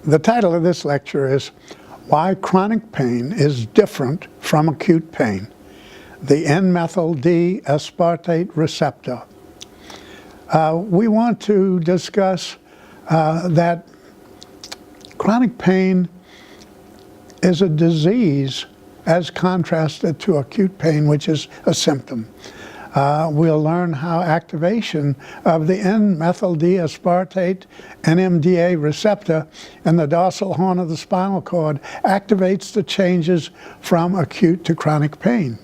The title of this lecture is Why Chronic Pain is Different from Acute Pain, the N-methyl-D-aspartate receptor. We want to discuss that chronic pain is a disease as contrasted to acute pain, which is a symptom. We'll learn how activation of the N-methyl-D-aspartate NMDA receptor in the dorsal horn of the spinal cord activates the changes from acute to chronic pain,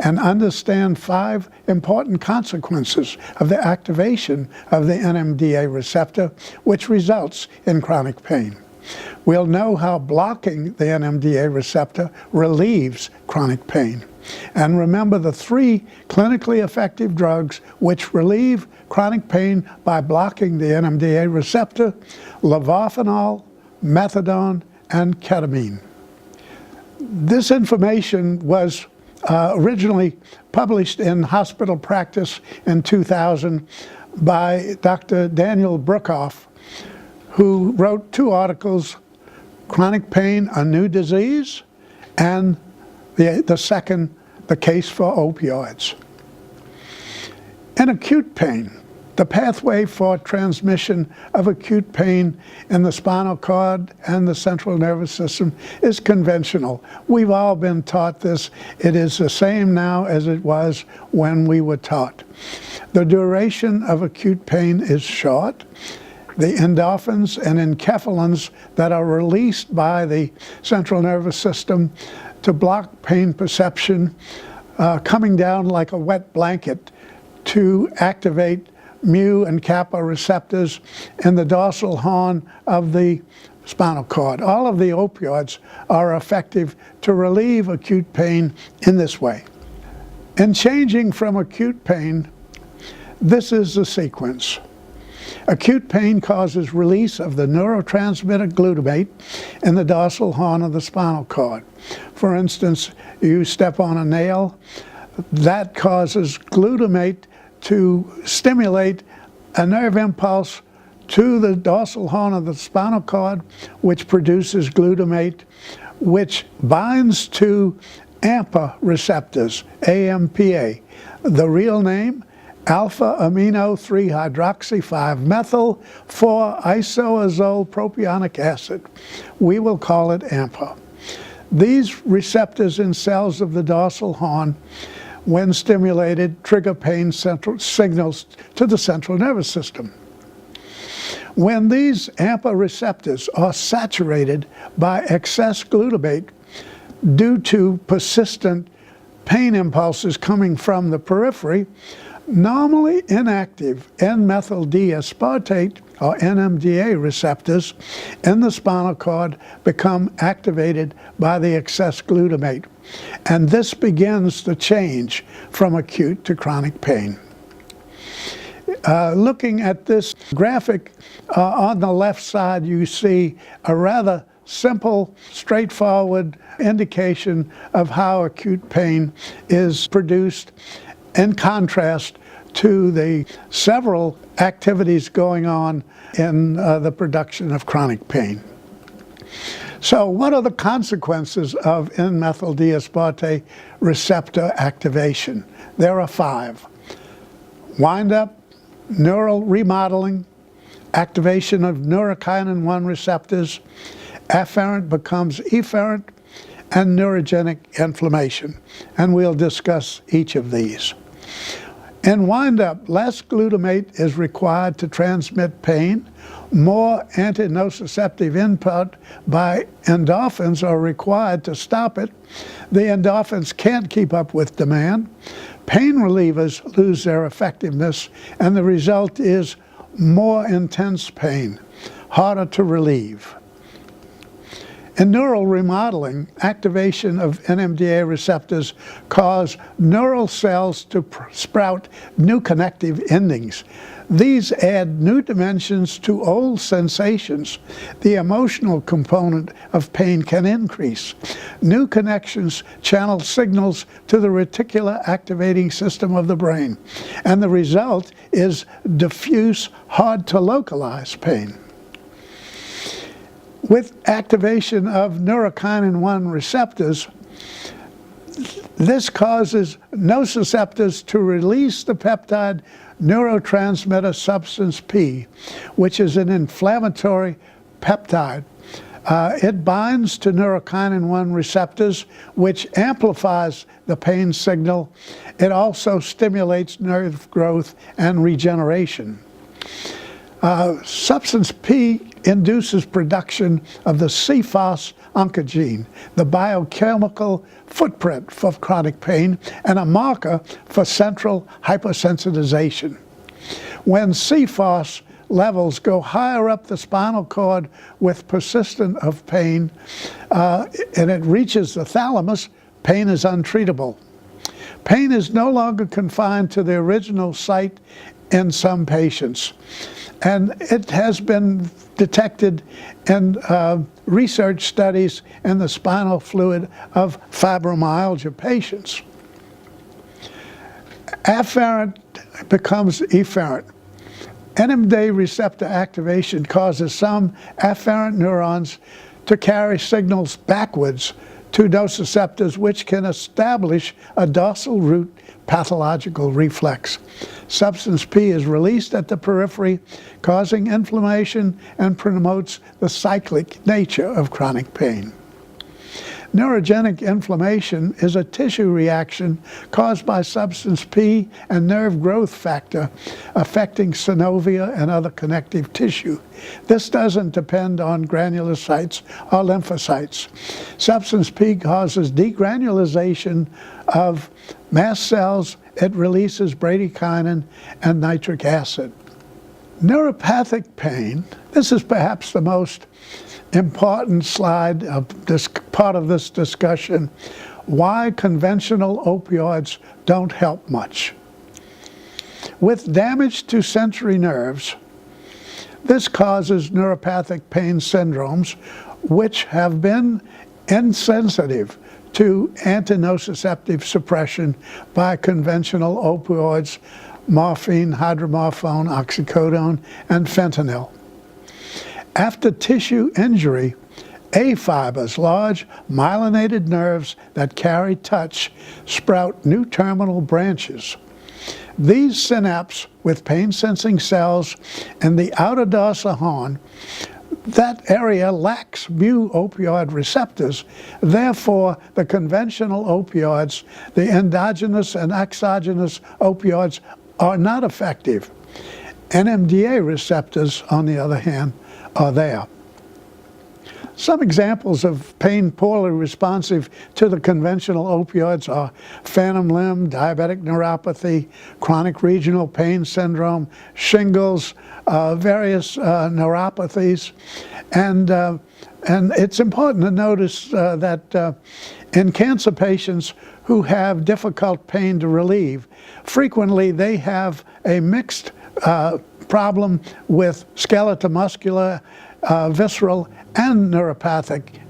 and understand 5 important consequences of the activation of the NMDA receptor, which results in chronic pain. We'll know how blocking the NMDA receptor relieves chronic pain. And remember the 3 clinically effective drugs which relieve chronic pain by blocking the NMDA receptor: levofanol, methadone, and ketamine. This information was originally published in Hospital Practice in 2000 by Dr. Daniel Brookhoff, who wrote 2 articles, Chronic Pain, a New Disease, and the second, The Case for Opioids. In acute pain, the pathway for transmission of acute pain in the spinal cord and the central nervous system is conventional. We've all been taught this. It is the same now as it was when we were taught. The duration of acute pain is short. The endorphins and enkephalins that are released by the central nervous system to block pain perception, coming down like a wet blanket to activate mu and kappa receptors in the dorsal horn of the spinal cord. All of the opioids are effective to relieve acute pain in this way. In changing from acute pain, this is the sequence. Acute pain causes release of the neurotransmitter glutamate in the dorsal horn of the spinal cord. For instance, you step on a nail, that causes glutamate to stimulate a nerve impulse to the dorsal horn of the spinal cord, which produces glutamate, which binds to AMPA receptors, AMPA. The real name, alpha-amino 3-hydroxy-5-methyl 4-isoazole propionic acid. We will call it AMPA. These receptors in cells of the dorsal horn, when stimulated, trigger pain signals to the central nervous system. When these AMPA receptors are saturated by excess glutamate due to persistent pain impulses coming from the periphery, normally inactive N-methyl-D-aspartate or NMDA receptors in the spinal cord become activated by the excess glutamate, and this begins the change from acute to chronic pain. Looking at this graphic, on the left side you see a rather simple, straightforward indication of how acute pain is produced, in contrast to the several activities going on in the production of chronic pain. So what are the consequences of N-methyl-D-aspartate receptor activation? There are 5. Wind-up, neural remodeling, activation of neurokinin-1 receptors, afferent becomes efferent, and neurogenic inflammation. And we'll discuss each of these. In wind-up, less glutamate is required to transmit pain. More antinociceptive input by endorphins are required to stop it. The endorphins can't keep up with demand. Pain relievers lose their effectiveness, and the result is more intense pain, harder to relieve. In neural remodeling, activation of NMDA receptors cause neural cells to sprout new connective endings. These add new dimensions to old sensations. The emotional component of pain can increase. New connections channel signals to the reticular activating system of the brain, and the result is diffuse, hard to localize pain. With activation of neurokinin-1 receptors, this causes nociceptors to release the peptide neurotransmitter substance P, which is an inflammatory peptide. It binds to neurokinin-1 receptors, which amplifies the pain signal. It also stimulates nerve growth and regeneration. Substance P induces production of the CFOS oncogene, the biochemical footprint for chronic pain and a marker for central hypersensitization. When CFOS levels go higher up the spinal cord with persistent of pain and it reaches the thalamus, pain is untreatable. Pain is no longer confined to the original site in some patients, and it has been detected in research studies in the spinal fluid of fibromyalgia patients. Afferent becomes efferent. NMDA receptor activation causes some afferent neurons to carry signals backwards to nociceptors, which can establish a dorsal root pathological reflex. Substance P is released at the periphery, causing inflammation and promotes the cyclic nature of chronic pain. Neurogenic inflammation is a tissue reaction caused by substance P and nerve growth factor affecting synovia and other connective tissue. This doesn't depend on granulocytes or lymphocytes. Substance P causes degranulation of mast cells. It releases bradykinin and nitric acid. Neuropathic pain, this is perhaps the most important slide of this part of this discussion, why conventional opioids don't help much. With damage to sensory nerves, this causes neuropathic pain syndromes, which have been insensitive to antinociceptive suppression by conventional opioids, morphine, hydromorphone, oxycodone, and fentanyl. After tissue injury, A fibers, large myelinated nerves that carry touch, sprout new terminal branches. These synapses with pain-sensing cells in the outer dorsal horn, that area lacks mu-opioid receptors. Therefore, the conventional opioids, the endogenous and exogenous opioids, are not effective. NMDA receptors, on the other hand, are there. Some examples of pain poorly responsive to the conventional opioids are phantom limb, diabetic neuropathy, chronic regional pain syndrome, shingles, various neuropathies. And it's important to notice that in cancer patients who have difficult pain to relieve, frequently they have a mixed problem with skeletal-muscular, visceral, and neuropathic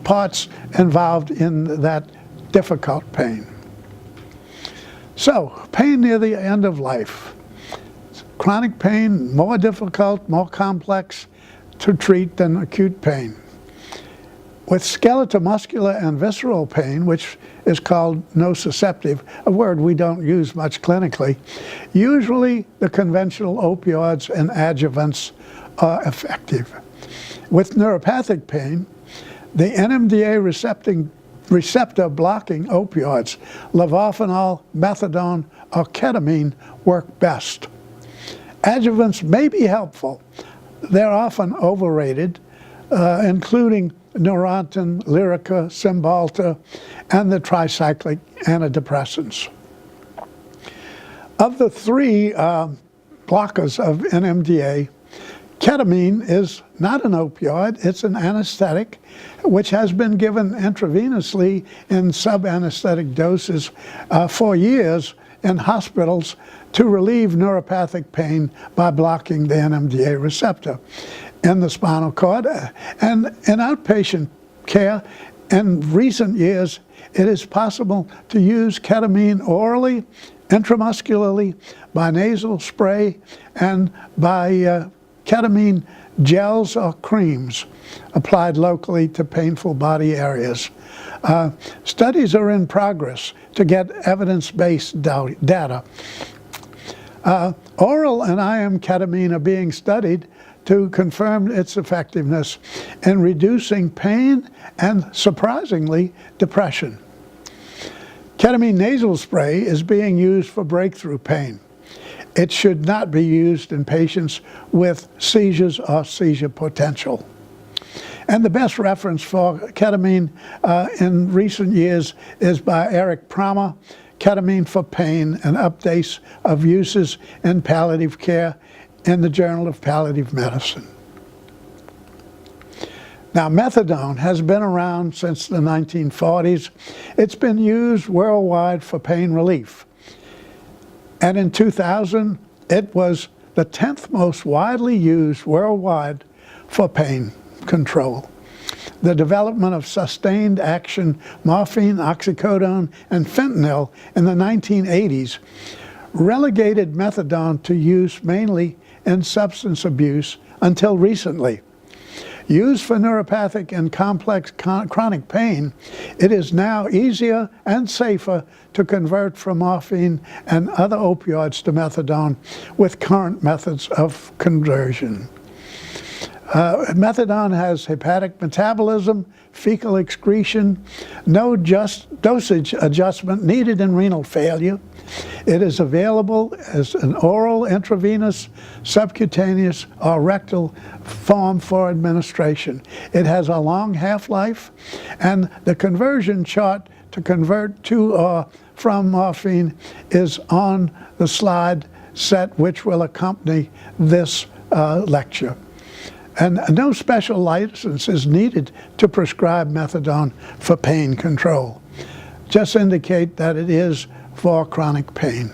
parts involved in that difficult pain. So, pain near the end of life. Chronic pain, more difficult, more complex to treat than acute pain. With skeletal, muscular, and visceral pain, which is called nociceptive, a word we don't use much clinically, usually the conventional opioids and adjuvants are effective. With neuropathic pain, the NMDA receptor blocking opioids, levofinol, methadone, or ketamine, work best. Adjuvants may be helpful. They're often overrated, including Neurontin, Lyrica, Cymbalta, and the tricyclic antidepressants. Of the three blockers of NMDA, ketamine is not an opioid, it's an anesthetic, which has been given intravenously in sub-anesthetic doses for years in hospitals to relieve neuropathic pain by blocking the NMDA receptor in the spinal cord. And in outpatient care, in recent years, it is possible to use ketamine orally, intramuscularly, by nasal spray, and by ketamine gels or creams applied locally to painful body areas. Studies are in progress to get evidence-based data. Oral and IM ketamine are being studied to confirm its effectiveness in reducing pain and, surprisingly, depression. Ketamine nasal spray is being used for breakthrough pain. It should not be used in patients with seizures or seizure potential. And the best reference for ketamine in recent years is by Eric Prama, Ketamine for Pain and Updates of Uses in Palliative Care in the Journal of Palliative Medicine. Now, methadone has been around since the 1940s. It's been used worldwide for pain relief. And in 2000, it was the 10th most widely used worldwide for pain control. The development of sustained action morphine, oxycodone, and fentanyl in the 1980s relegated methadone to use mainly in substance abuse until recently. Used for neuropathic and complex chronic pain, it is now easier and safer to convert from morphine and other opioids to methadone with current methods of conversion. Methadone has hepatic metabolism, fecal excretion, no dosage adjustment needed in renal failure. It is available as an oral, intravenous, subcutaneous, or rectal form for administration. It has a long half-life, and the conversion chart to convert to or from morphine is on the slide set which will accompany this lecture. And no special license is needed to prescribe methadone for pain control. Just indicate that it is for chronic pain.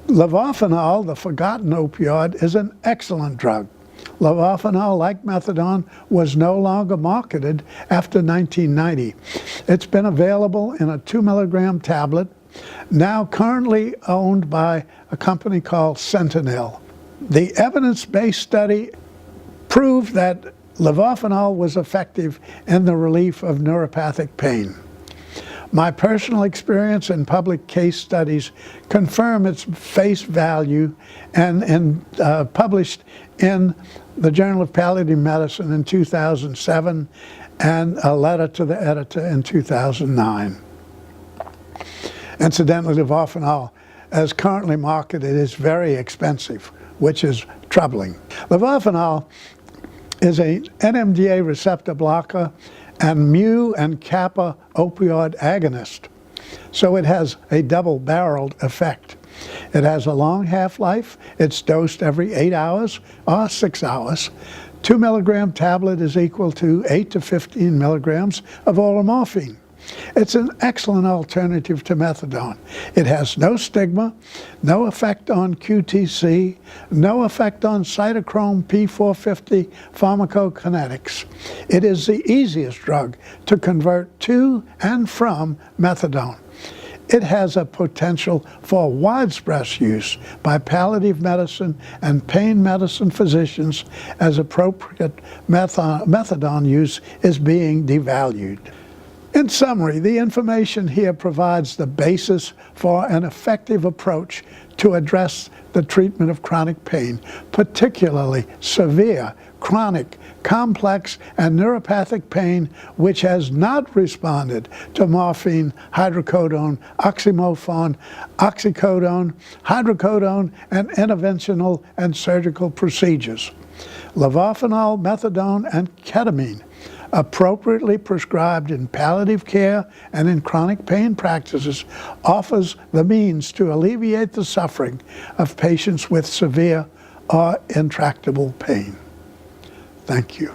Levofinol, the forgotten opioid, is an excellent drug. Levofinol, like methadone, was no longer marketed after 1990. It's been available in a 2 milligram tablet, now currently owned by a company called Sentinel. The evidence-based study proved that levofinol was effective in the relief of neuropathic pain. My personal experience and public case studies confirm its face value and published in the Journal of Palliative Medicine in 2007 and a letter to the editor in 2009. Incidentally, levofinol, as currently marketed, is very expensive, which is troubling. Levofinol is a NMDA receptor blocker and mu and kappa opioid agonist. So it has a double-barreled effect. It has a long half-life. It's dosed every 8 hours or 6 hours. 2 milligram tablet is equal to 8 to 15 milligrams of oral morphine. It's an excellent alternative to methadone. It has no stigma, no effect on QTC, no effect on cytochrome P450 pharmacokinetics. It is the easiest drug to convert to and from methadone. It has a potential for widespread use by palliative medicine and pain medicine physicians as appropriate methadone use is being devalued. In summary, the information here provides the basis for an effective approach to address the treatment of chronic pain, particularly severe, chronic, complex, and neuropathic pain which has not responded to morphine, hydrocodone, oxymorphone, oxycodone, hydrocodone, and interventional and surgical procedures. Levofinol, methadone, and ketamine, appropriately prescribed in palliative care and in chronic pain practices, offers the means to alleviate the suffering of patients with severe or intractable pain. Thank you.